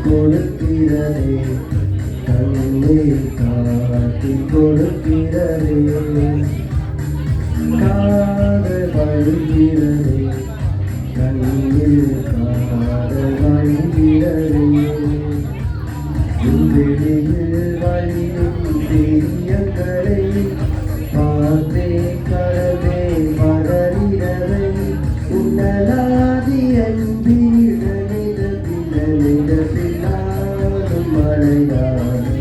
கொடுக்கிறதே கண்ணீர் காட்டி கொடுக்கிறதே காதல் வழிகிறதே கண்ணீர் காதல் வழிகிறதே விழியில் வழியும் தெரியங்களை பார்த்தே கடவே மலரிடவே உன்னலாதி அன்பிட நிதப்பினாலும் மழையானே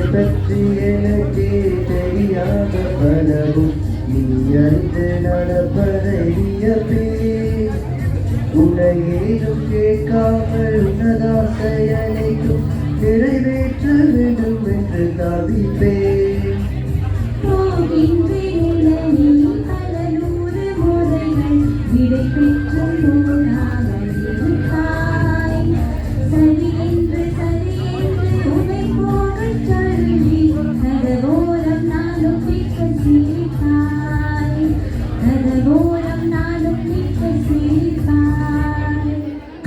பற்றி எனக்கே தெரியாத பலவும் நீ அறிந்து நடப்பதையப்பே உன்னையேதும் கேட்காமல் உன்னதாசையனைக்கும் நிறைவேற்ற வேண்டும் என்று தவிப்பேன். விடை பெற்றும்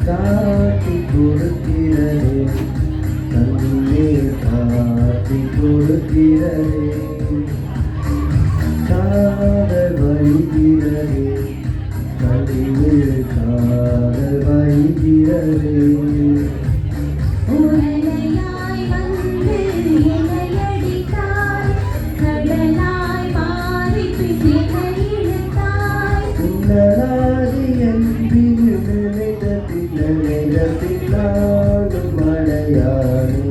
காட்டி கொடுக்கிறதே கண்ணீர் காட்டி கொடுக்கிறதே காதல் வழிகிறதே கண்ணீர் காதல் வழிகிறதே நிதப்பினாலும் மழையானே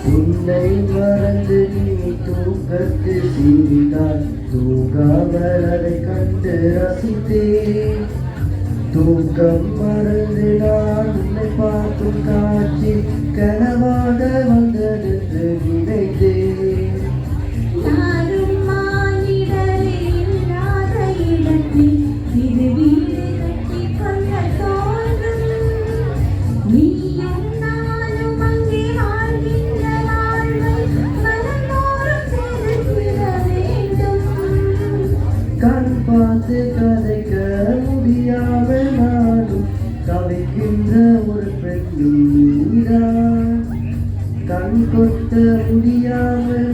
உன்னை மறந்து நீ தூக்கத்தில் சீறினாய் தூங்காமல் அதை கண்டு ரசித்தேன். தூக்கம் மறந்து நான் உன்னை பார்க்கும் காட்சி கனவாக வந்ததென்று நினைத்தேன். கண் பார்த்து கதைக்க முடியாமல் நானும் தவிக்கின்ற ஒரு பெண்ணும் நீதான். கண் கொட்ட முடியாமல்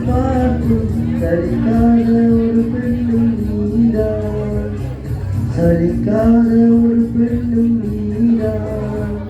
பார்க்கும் சலிக்காத ஒரு பெண்ணும் நீதான். சலிக்காத ஒரு பெண்ணும் நீதான்.